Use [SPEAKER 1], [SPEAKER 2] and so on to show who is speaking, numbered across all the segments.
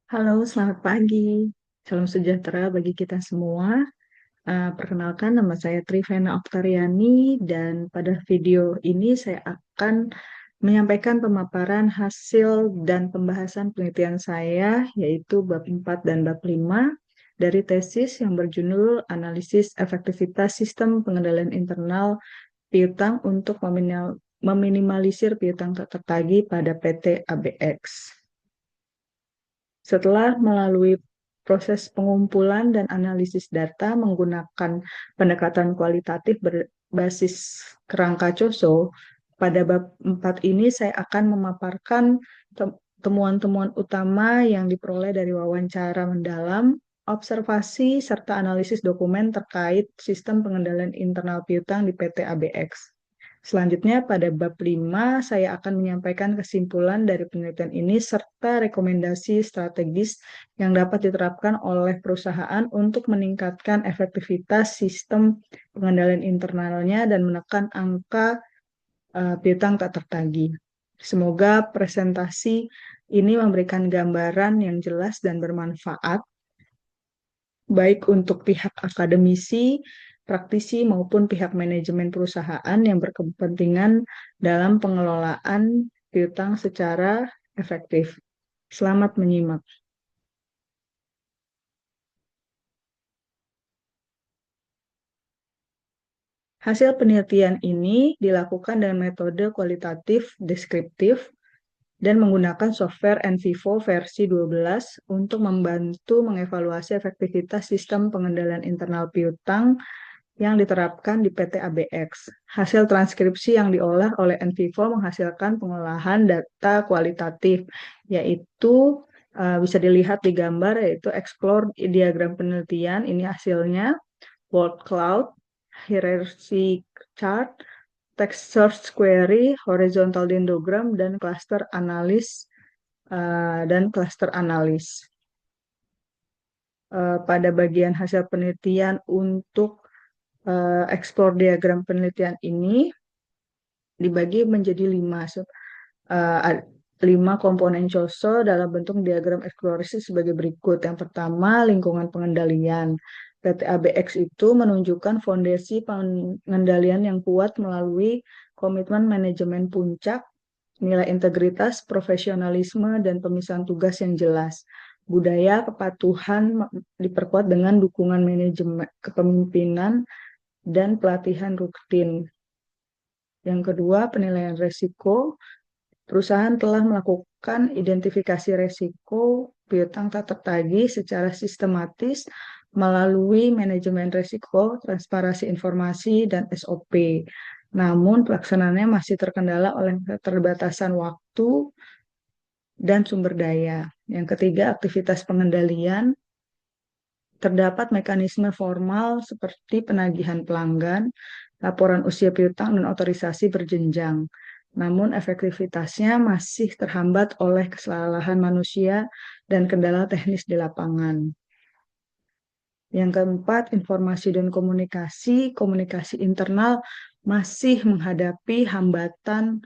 [SPEAKER 1] Halo, selamat pagi. Salam sejahtera bagi kita semua. Perkenalkan, nama saya Trivena Oktariani dan pada video ini saya akan menyampaikan pemaparan hasil dan pembahasan penelitian saya, yaitu bab 4 dan bab 5 dari tesis yang berjudul Analisis Efektivitas Sistem Pengendalian Internal Piutang untuk meminimalisir piutang tak tertagih pada PT ABX. Setelah melalui proses pengumpulan dan analisis data menggunakan pendekatan kualitatif berbasis kerangka COSO, pada bab 4 ini saya akan memaparkan temuan-temuan utama yang diperoleh dari wawancara mendalam, observasi, serta analisis dokumen terkait sistem pengendalian internal piutang di PT ABX. Selanjutnya, pada bab 5, saya akan menyampaikan kesimpulan dari penelitian ini serta rekomendasi strategis yang dapat diterapkan oleh perusahaan untuk meningkatkan efektivitas sistem pengendalian internalnya dan menekan angka piutang tak tertagih. Semoga presentasi ini memberikan gambaran yang jelas dan bermanfaat, baik untuk pihak akademisi, praktisi, maupun pihak manajemen perusahaan yang berkepentingan dalam pengelolaan piutang secara efektif. Selamat menyimak. Hasil penelitian ini dilakukan dengan metode kualitatif deskriptif dan menggunakan software NVivo versi 12 untuk membantu mengevaluasi efektivitas sistem pengendalian internal piutang yang diterapkan di PT ABX. Hasil transkripsi yang diolah oleh NVivo menghasilkan pengolahan data kualitatif, yaitu bisa dilihat di gambar, yaitu explore diagram penelitian, ini hasilnya, word cloud, hierarchy chart, text search query, horizontal dendrogram, dan cluster analis. Pada bagian hasil penelitian untuk explore diagram penelitian ini dibagi menjadi 5 komponen COSO dalam bentuk diagram eksplorasi sebagai berikut. Yang pertama, lingkungan pengendalian. PT ABX itu menunjukkan fondasi pengendalian yang kuat melalui komitmen manajemen puncak, nilai integritas, profesionalisme, dan pemisahan tugas yang jelas. Budaya kepatuhan diperkuat dengan dukungan manajemen kepemimpinan dan pelatihan rutin. Yang kedua, penilaian risiko. Perusahaan telah melakukan identifikasi risiko piutang tak tertagih secara sistematis melalui manajemen risiko, transparansi informasi, dan SOP. Namun, pelaksanaannya masih terkendala oleh keterbatasan waktu dan sumber daya. Yang ketiga, aktivitas pengendalian. Terdapat mekanisme formal seperti penagihan pelanggan, laporan usia piutang, dan otorisasi berjenjang. Namun efektivitasnya masih terhambat oleh kesalahan manusia dan kendala teknis di lapangan. Yang keempat, informasi dan komunikasi. Komunikasi internal masih menghadapi hambatan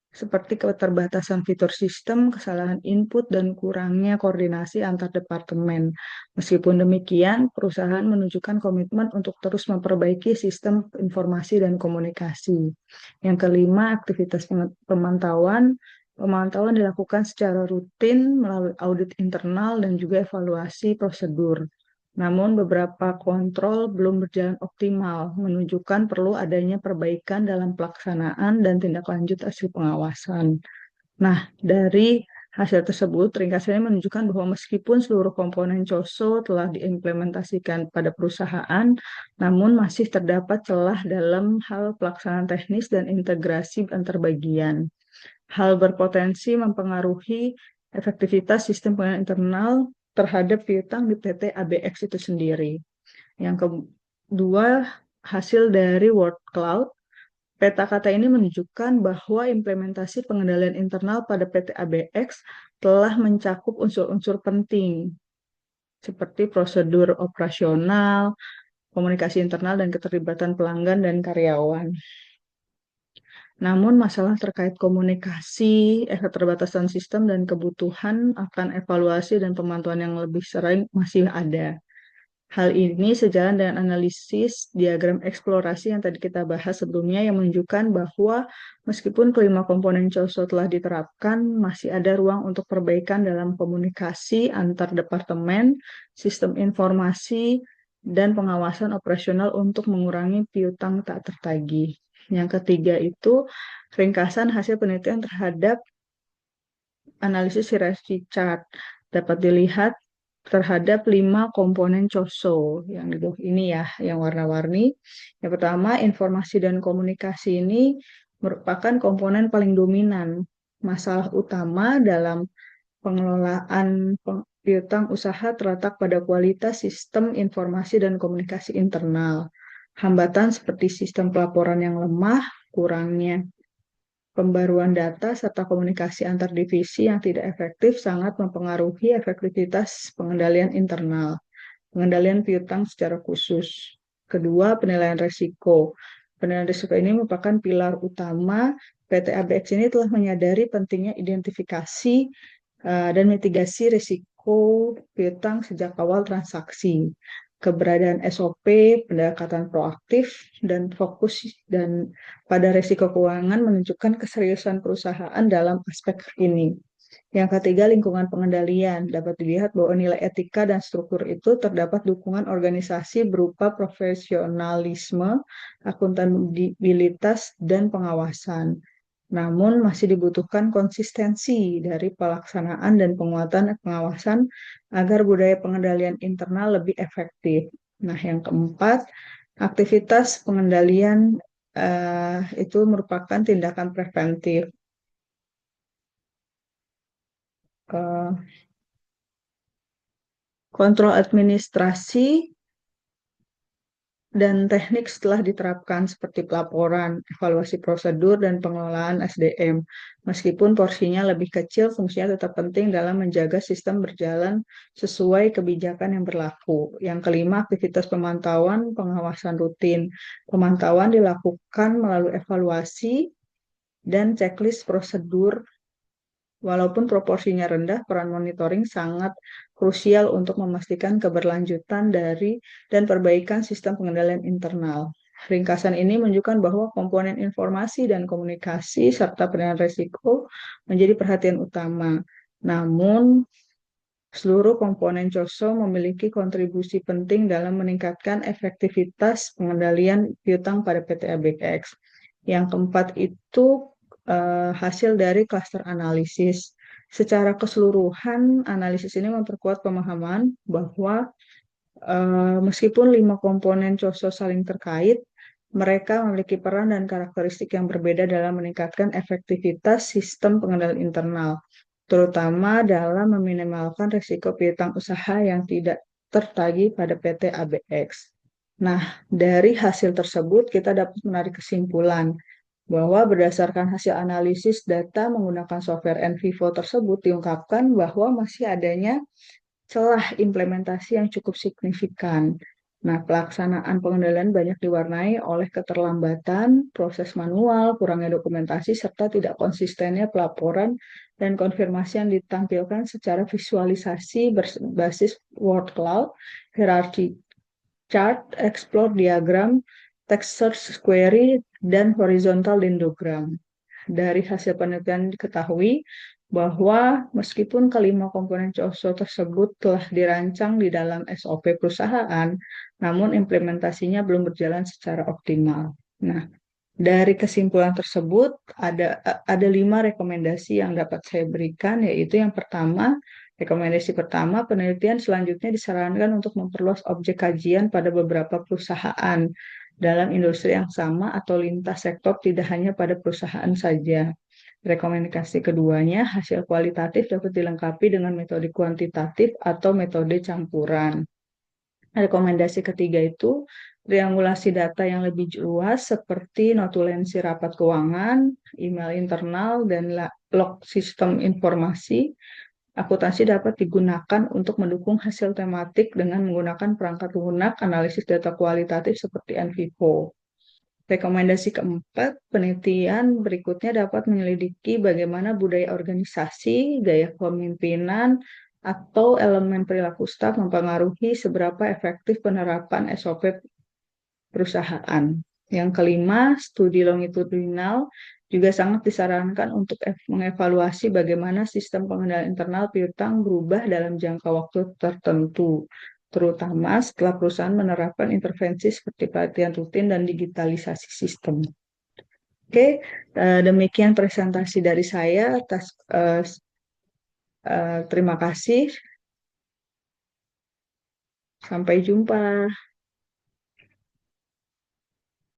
[SPEAKER 1] seperti keterbatasan fitur sistem, kesalahan input, dan kurangnya koordinasi antar departemen. Meskipun demikian, perusahaan menunjukkan komitmen untuk terus memperbaiki sistem informasi dan komunikasi. Yang kelima, aktivitas pemantauan. Pemantauan dilakukan secara rutin melalui audit internal dan juga evaluasi prosedur. Namun beberapa kontrol belum berjalan optimal, menunjukkan perlu adanya perbaikan dalam pelaksanaan dan tindak lanjut hasil pengawasan. Nah, dari hasil tersebut, ringkasannya menunjukkan bahwa meskipun seluruh komponen COSO telah diimplementasikan pada perusahaan, namun masih terdapat celah dalam hal pelaksanaan teknis dan integrasi antar bagian. Hal berpotensi mempengaruhi efektivitas sistem pengelolaan internal terhadap piutang di PT ABX itu sendiri. Yang kedua, hasil dari word cloud. Peta kata ini menunjukkan bahwa implementasi pengendalian internal pada PT ABX telah mencakup unsur-unsur penting seperti prosedur operasional, komunikasi internal, dan keterlibatan pelanggan dan karyawan. Namun masalah terkait komunikasi, keterbatasan sistem, dan kebutuhan akan evaluasi dan pemantauan yang lebih sering masih ada. Hal ini sejalan dengan analisis diagram eksplorasi yang tadi kita bahas sebelumnya yang menunjukkan bahwa meskipun kelima komponen COSO telah diterapkan, masih ada ruang untuk perbaikan dalam komunikasi antar departemen, sistem informasi, dan pengawasan operasional untuk mengurangi piutang tak tertagih. Yang ketiga itu ringkasan hasil penelitian terhadap analisis hierarchy chart dapat dilihat terhadap 5 komponen COSO yang di bawah ini ya, yang warna-warni. Yang pertama, informasi dan komunikasi ini merupakan komponen paling dominan. Masalah utama dalam pengelolaan piutang usaha terletak pada kualitas sistem informasi dan komunikasi internal. Hambatan seperti sistem pelaporan yang lemah, kurangnya pembaruan data serta komunikasi antar divisi yang tidak efektif sangat mempengaruhi efektivitas pengendalian internal, pengendalian piutang secara khusus. Kedua, penilaian risiko. Penilaian risiko ini merupakan pilar utama. PT ABX ini telah menyadari pentingnya identifikasi dan mitigasi risiko piutang sejak awal transaksi. Keberadaan SOP, pendekatan proaktif, dan fokus dan pada risiko keuangan menunjukkan keseriusan perusahaan dalam aspek ini. Yang ketiga, lingkungan pengendalian. Dapat dilihat bahwa nilai etika dan struktur itu terdapat dukungan organisasi berupa profesionalisme, akuntabilitas, dan pengawasan. Namun masih dibutuhkan konsistensi dari pelaksanaan dan penguatan pengawasan agar budaya pengendalian internal lebih efektif. Nah, yang keempat, aktivitas pengendalian itu merupakan tindakan preventif. Eh, Kontrol administrasi dan teknik setelah diterapkan seperti pelaporan, evaluasi prosedur, dan pengelolaan SDM. Meskipun porsinya lebih kecil, fungsinya tetap penting dalam menjaga sistem berjalan sesuai kebijakan yang berlaku. Yang kelima, aktivitas pemantauan pengawasan rutin. Pemantauan dilakukan melalui evaluasi dan checklist prosedur. Walaupun proporsinya rendah, peran monitoring sangat krusial untuk memastikan keberlanjutan dari dan perbaikan sistem pengendalian internal. Ringkasan ini menunjukkan bahwa komponen informasi dan komunikasi serta penilaian risiko menjadi perhatian utama. Namun, seluruh komponen COSO memiliki kontribusi penting dalam meningkatkan efektivitas pengendalian piutang pada PT ABX. Yang keempat itu hasil dari cluster analisis. Secara keseluruhan, analisis ini memperkuat pemahaman bahwa meskipun 5 komponen COSO saling terkait, mereka memiliki peran dan karakteristik yang berbeda dalam meningkatkan efektivitas sistem pengendalian internal, terutama dalam meminimalkan risiko piutang usaha yang tidak tertagih pada PT ABX. Nah, dari hasil tersebut kita dapat menarik kesimpulan bahwa berdasarkan hasil analisis data menggunakan software NVivo tersebut diungkapkan bahwa masih adanya celah implementasi yang cukup signifikan. Nah, pelaksanaan pengendalian banyak diwarnai oleh keterlambatan, proses manual, kurangnya dokumentasi, serta tidak konsistennya pelaporan dan konfirmasi yang ditampilkan secara visualisasi berbasis word cloud, hierarchy chart, explore diagram, text search query, dan horizontal dendrogram. Dari hasil penelitian diketahui bahwa meskipun kelima komponen COSO tersebut telah dirancang di dalam SOP perusahaan, namun implementasinya belum berjalan secara optimal. Nah, dari kesimpulan tersebut ada 5 rekomendasi yang dapat saya berikan, yaitu yang pertama, rekomendasi pertama, penelitian selanjutnya disarankan untuk memperluas objek kajian pada beberapa perusahaan dalam industri yang sama atau lintas sektor, tidak hanya pada perusahaan saja. Rekomendasi keduanya, hasil kualitatif dapat dilengkapi dengan metode kuantitatif atau metode campuran. Rekomendasi ketiga itu triangulasi data yang lebih luas seperti notulensi rapat keuangan, email internal, dan log sistem informasi. Akuntansi dapat digunakan untuk mendukung hasil tematik dengan menggunakan perangkat lunak analisis data kualitatif seperti NVivo. Rekomendasi keempat, penelitian berikutnya dapat menyelidiki bagaimana budaya organisasi, gaya kepemimpinan, atau elemen perilaku staf mempengaruhi seberapa efektif penerapan SOP perusahaan. Yang kelima, studi longitudinal juga sangat disarankan untuk mengevaluasi bagaimana sistem pengendalian internal piutang berubah dalam jangka waktu tertentu, terutama setelah perusahaan menerapkan intervensi seperti pelatihan rutin dan digitalisasi sistem. Oke, demikian presentasi dari saya. Terima kasih. Sampai jumpa.